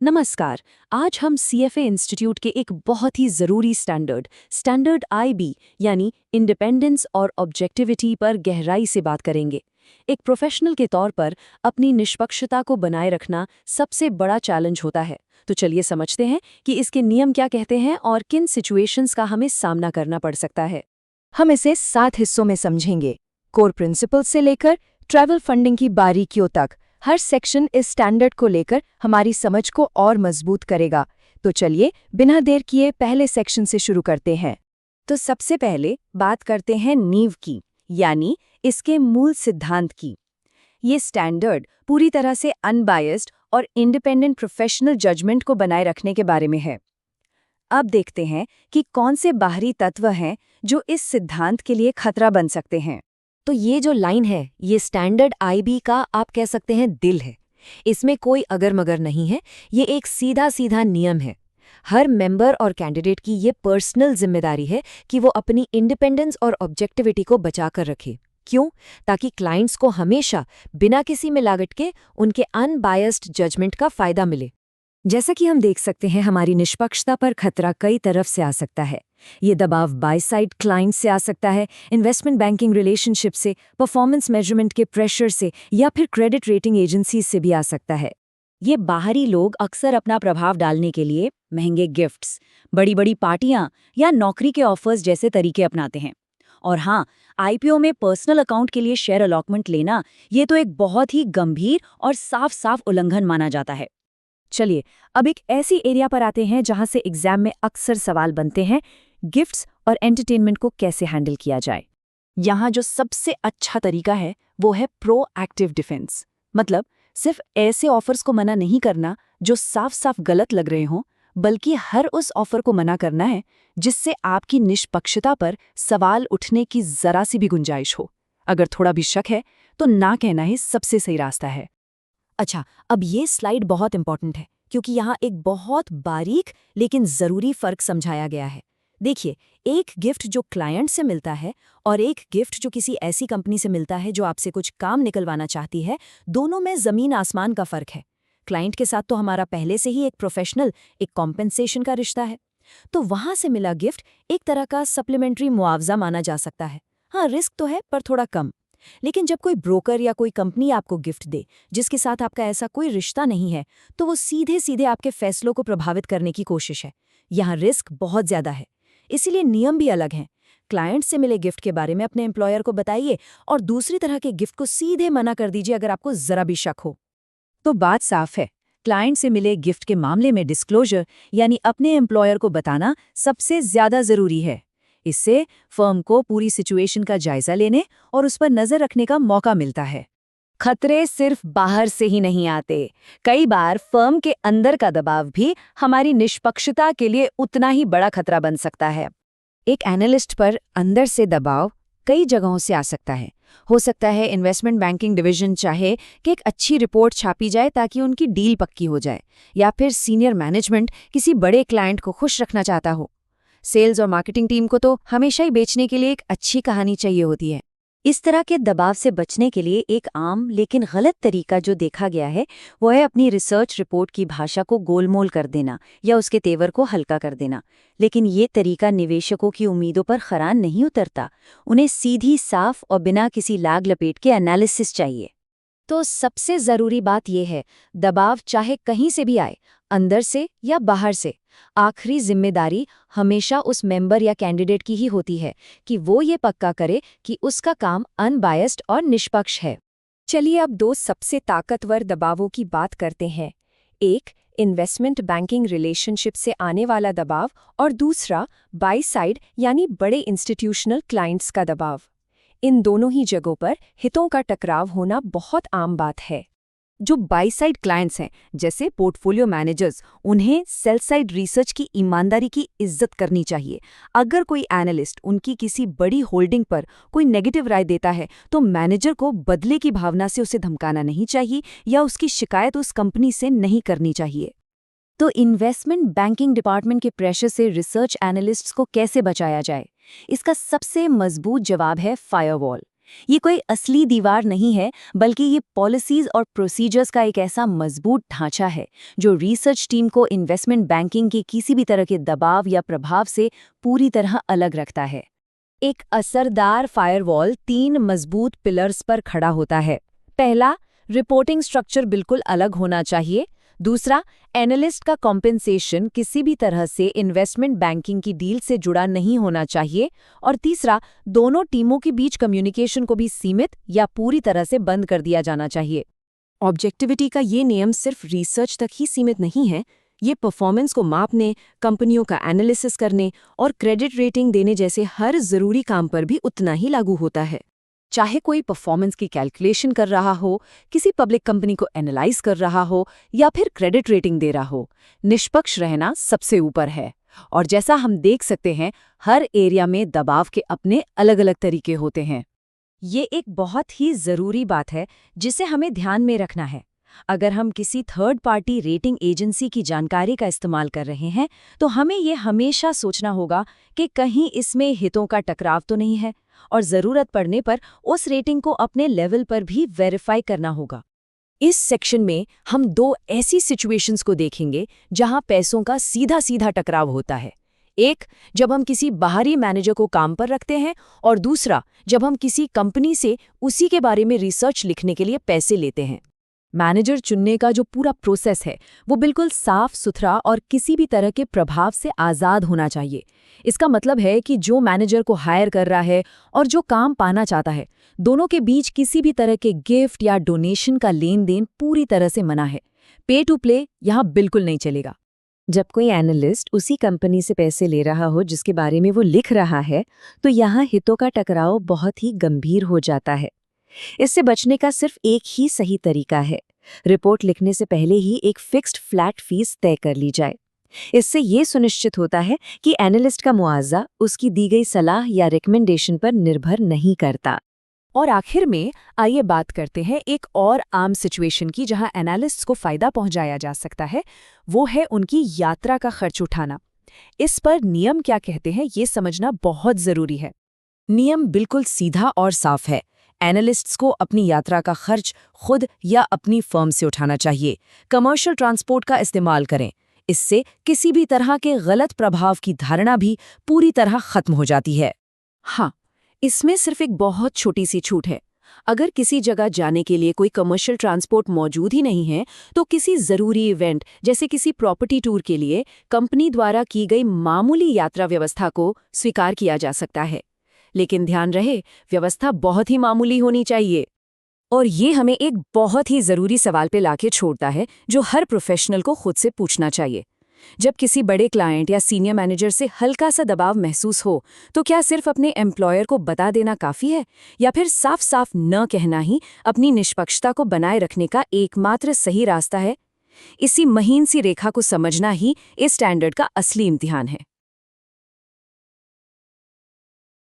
नमस्कार। आज हम सीएफए इंस्टीट्यूट के एक बहुत ही ज़रूरी स्टैंडर्ड आईबी यानी इंडिपेंडेंस और ऑब्जेक्टिविटी पर गहराई से बात करेंगे। एक प्रोफेशनल के तौर पर अपनी निष्पक्षता को बनाए रखना सबसे बड़ा चैलेंज होता है। तो चलिए समझते हैं कि इसके नियम क्या कहते हैं और किन सिचुएशंस का हमें सामना करना पड़ सकता है। हम इसे 7 हिस्सों में समझेंगे। कोर प्रिंसिपल से लेकर ट्रैवल फंडिंग की बारीकियों तक हर सेक्शन इस स्टैंडर्ड को लेकर हमारी समझ को और मजबूत करेगा। तो चलिए बिना देर किए पहले सेक्शन से शुरू करते हैं। तो सबसे पहले बात करते हैं नींव की, यानी इसके मूल सिद्धांत की। ये स्टैंडर्ड पूरी तरह से अनबायस्ड और इंडिपेंडेंट प्रोफेशनल जजमेंट को बनाए रखने के बारे में है। अब देखते हैं कि कौन से बाहरी तत्व हैं जो इस सिद्धांत के लिए खतरा बन सकते हैं। तो ये जो लाइन है, ये स्टैंडर्ड आईबी का आप कह सकते हैं दिल है। इसमें कोई अगर मगर नहीं है, ये एक सीधा सीधा नियम है। हर मेंबर और कैंडिडेट की ये पर्सनल जिम्मेदारी है कि वो अपनी इंडिपेंडेंस और ऑब्जेक्टिविटी को बचा कर रखे। क्यों? ताकि क्लाइंट्स को हमेशा बिना किसी मिलावट के उनके अनबायस्ड जजमेंट का फायदा मिले। जैसा कि हम देख सकते हैं, हमारी निष्पक्षता पर खतरा कई तरफ से आ सकता है। ये दबाव बाय साइड क्लाइंट से आ सकता है, इन्वेस्टमेंट बैंकिंग रिलेशनशिप से, परफॉर्मेंस मेजरमेंट के प्रेशर से या फिर क्रेडिट रेटिंग एजेंसी से भी आ सकता है। ये बाहरी लोग अक्सर अपना प्रभाव डालने के लिए महंगे गिफ्ट्स, बड़ी बड़ी पार्टियां या नौकरी के ऑफर्स जैसे तरीके अपनाते हैं। और हाँ, आईपीओ में पर्सनल अकाउंट के लिए शेयर अलॉटमेंट लेना, ये तो एक बहुत ही गंभीर और साफ साफ उल्लंघन माना जाता है। चलिए अब एक ऐसी एरिया पर आते हैं जहां से एग्जाम में अक्सर सवाल बनते हैं, गिफ्ट्स और एंटरटेनमेंट को कैसे हैंडल किया जाए। यहाँ जो सबसे अच्छा तरीका है वो है प्रोएक्टिव डिफेंस। मतलब सिर्फ ऐसे ऑफर्स को मना नहीं करना जो साफ साफ गलत लग रहे हों, बल्कि हर उस ऑफर को मना करना है जिससे आपकी निष्पक्षता पर सवाल उठने की जरा सी भी गुंजाइश हो। अगर थोड़ा भी शक है तो ना कहना ही सबसे सही रास्ता है। अच्छा, अब ये स्लाइड बहुत इंपॉर्टेंट है क्योंकि यहाँ एक बहुत बारीक लेकिन ज़रूरी फ़र्क समझाया गया है। देखिए, एक गिफ्ट जो क्लाइंट से मिलता है और एक गिफ्ट जो किसी ऐसी कंपनी से मिलता है जो आपसे कुछ काम निकलवाना चाहती है, दोनों में ज़मीन आसमान का फ़र्क है। क्लाइंट के साथ तो हमारा पहले से ही एक प्रोफेशनल, एक कॉम्पेंसेशन का रिश्ता है, तो वहाँ से मिला गिफ्ट एक तरह का सप्लीमेंट्री मुआवजा माना जा सकता है। हाँ, रिस्क तो है पर थोड़ा कम। लेकिन जब कोई ब्रोकर या कोई कंपनी आपको गिफ्ट दे जिसके साथ आपका ऐसा कोई रिश्ता नहीं है, तो वो सीधे सीधे आपके फैसलों को प्रभावित करने की कोशिश है। यहाँ रिस्क बहुत ज्यादा है, इसीलिए नियम भी अलग हैं। क्लाइंट से मिले गिफ्ट के बारे में अपने एम्प्लॉयर को बताइए और दूसरी तरह के गिफ्ट को सीधे मना कर दीजिए अगर आपको जरा भी शक हो। तो बात साफ है, क्लाइंट से मिले गिफ्ट के मामले में डिस्क्लोजर यानी अपने एम्प्लॉयर को बताना सबसे ज्यादा जरूरी है। इससे फर्म को पूरी सिचुएशन का जायजा लेने और उस पर नजर रखने का मौका मिलता है। खतरे सिर्फ बाहर से ही नहीं आते, कई बार फर्म के अंदर का दबाव भी हमारी निष्पक्षता के लिए उतना ही बड़ा खतरा बन सकता है। एक एनालिस्ट पर अंदर से दबाव कई जगहों से आ सकता है। हो सकता है इन्वेस्टमेंट बैंकिंग डिवीजन चाहे कि एक अच्छी रिपोर्ट छापी जाए ताकि उनकी डील पक्की हो जाए, या फिर सीनियर मैनेजमेंट किसी बड़े क्लाइंट को खुश रखना चाहता हो। सेल्स और मार्केटिंग टीम को तो हमेशा ही बेचने के लिए एक अच्छी कहानी चाहिए होती है। इस तरह के दबाव से बचने के लिए एक आम लेकिन गलत तरीका जो देखा गया है वो है अपनी रिसर्च रिपोर्ट की भाषा को गोलमोल कर देना या उसके तेवर को हल्का कर देना। लेकिन ये तरीका निवेशकों की उम्मीदों पर खरा नहीं उतरता। उन्हें सीधी, साफ और बिना किसी लाग लपेट के एनालिसिस चाहिए। तो सबसे ज़रूरी बात यह है, दबाव चाहे कहीं से भी आए, अंदर से या बाहर से, आखिरी जिम्मेदारी हमेशा उस मेंबर या कैंडिडेट की ही होती है कि वो ये पक्का करे कि उसका काम अनबायस्ड और निष्पक्ष है। चलिए अब दो सबसे ताकतवर दबावों की बात करते हैं। एक, इन्वेस्टमेंट बैंकिंग रिलेशनशिप से आने वाला दबाव और दूसरा बाय साइड यानी बड़े इंस्टीट्यूशनल क्लाइंट्स का दबाव। इन दोनों ही जगहों पर हितों का टकराव होना बहुत आम बात है। जो बाई साइड क्लाइंट्स हैं, जैसे पोर्टफोलियो मैनेजर्स, उन्हें सेल साइड रिसर्च की ईमानदारी की इज्जत करनी चाहिए। अगर कोई एनालिस्ट उनकी किसी बड़ी होल्डिंग पर कोई नेगेटिव राय देता है तो मैनेजर को बदले की भावना से उसे धमकाना नहीं चाहिए या उसकी शिकायत उस कंपनी से नहीं करनी चाहिए। तो इन्वेस्टमेंट बैंकिंग डिपार्टमेंट के प्रेशर से रिसर्च एनालिस्ट्स को कैसे बचाया जाए? इसका सबसे मजबूत जवाब है फायरवॉल। ये कोई असली दीवार नहीं है, बल्कि ये पॉलिसीज और प्रोसीजर्स का एक ऐसा मजबूत ढांचा है जो रिसर्च टीम को इन्वेस्टमेंट बैंकिंग के किसी भी तरह के दबाव या प्रभाव से पूरी तरह अलग रखता है। एक असरदार फायरवॉल 3 मजबूत पिलर्स पर खड़ा होता है। पहला, रिपोर्टिंग स्ट्रक्चर बिल्कुल अलग होना चाहिए। दूसरा, एनालिस्ट का कॉम्पेंसेशन किसी भी तरह से इन्वेस्टमेंट बैंकिंग की डील से जुड़ा नहीं होना चाहिए। और तीसरा, दोनों टीमों के बीच कम्युनिकेशन को भी सीमित या पूरी तरह से बंद कर दिया जाना चाहिए। ऑब्जेक्टिविटी का ये नियम सिर्फ रिसर्च तक ही सीमित नहीं है, ये परफॉर्मेंस को मापने, कंपनियों का एनालिसिस करने और क्रेडिट रेटिंग देने जैसे हर जरूरी काम पर भी उतना ही लागू होता है। चाहे कोई परफॉर्मेंस की कैलकुलेशन कर रहा हो, किसी पब्लिक कंपनी को एनालाइज कर रहा हो या फिर क्रेडिट रेटिंग दे रहा हो, निष्पक्ष रहना सबसे ऊपर है। और जैसा हम देख सकते हैं, हर एरिया में दबाव के अपने अलग-अलग तरीके होते हैं। ये एक बहुत ही ज़रूरी बात है जिसे हमें ध्यान में रखना है। अगर हम किसी थर्ड पार्टी रेटिंग एजेंसी की जानकारी का इस्तेमाल कर रहे हैं, तो हमें ये हमेशा सोचना होगा कि कहीं इसमें हितों का टकराव तो नहीं है, और ज़रूरत पड़ने पर उस रेटिंग को अपने लेवल पर भी वेरीफाई करना होगा। इस सेक्शन में हम 2 ऐसी सिचुएशंस को देखेंगे जहां पैसों का सीधा सीधा टकराव होता है। एक, जब हम किसी बाहरी मैनेजर को काम पर रखते हैं, और दूसरा, जब हम किसी कंपनी से उसी के बारे में रिसर्च लिखने के लिए पैसे लेते हैं। मैनेजर चुनने का जो पूरा प्रोसेस है वो बिल्कुल साफ सुथरा और किसी भी तरह के प्रभाव से आज़ाद होना चाहिए। इसका मतलब है कि जो मैनेजर को हायर कर रहा है और जो काम पाना चाहता है, दोनों के बीच किसी भी तरह के गिफ्ट या डोनेशन का लेन देन पूरी तरह से मना है। पे टू प्ले यहाँ बिल्कुल नहीं चलेगा। जब कोई एनालिस्ट उसी कंपनी से पैसे ले रहा हो जिसके बारे में वो लिख रहा है, तो यहाँ हितों का टकराव बहुत ही गंभीर हो जाता है। इससे बचने का सिर्फ एक ही सही तरीका है, रिपोर्ट लिखने से पहले ही एक फिक्स्ड फ्लैट फीस तय कर ली जाए। इससे ये सुनिश्चित होता है कि एनालिस्ट का मुआवजा उसकी दी गई सलाह या रिकमेंडेशन पर निर्भर नहीं करता। और आखिर में आइए बात करते हैं एक और आम सिचुएशन की जहां एनालिस्ट्स को फायदा पहुंचाया जा सकता है। वो है उनकी यात्रा का खर्च उठाना। इस पर नियम क्या कहते हैं ये समझना बहुत जरूरी है। नियम बिल्कुल सीधा और साफ है। एनालिस्ट्स को अपनी यात्रा का खर्च खुद या अपनी फर्म से उठाना चाहिए। कमर्शियल ट्रांसपोर्ट का इस्तेमाल करें। इससे किसी भी तरह के गलत प्रभाव की धारणा भी पूरी तरह खत्म हो जाती है। हाँ, इसमें सिर्फ एक बहुत छोटी सी छूट है। अगर किसी जगह जाने के लिए कोई कमर्शियल ट्रांसपोर्ट मौजूद ही नहीं है, तो किसी ज़रूरी इवेंट जैसे किसी प्रॉपर्टी टूर के लिए कंपनी द्वारा की गई मामूली यात्रा व्यवस्था को स्वीकार किया जा सकता है। लेकिन ध्यान रहे, व्यवस्था बहुत ही मामूली होनी चाहिए। और ये हमें एक बहुत ही ज़रूरी सवाल पे लाके छोड़ता है जो हर प्रोफेशनल को खुद से पूछना चाहिए। जब किसी बड़े क्लाइंट या सीनियर मैनेजर से हल्का सा दबाव महसूस हो, तो क्या सिर्फ अपने एम्प्लॉयर को बता देना काफ़ी है, या फिर साफ साफ न कहना ही अपनी निष्पक्षता को बनाए रखने का एकमात्र सही रास्ता है? इसी महीन सी रेखा को समझना ही इस स्टैंडर्ड का असली इम्तिहान है।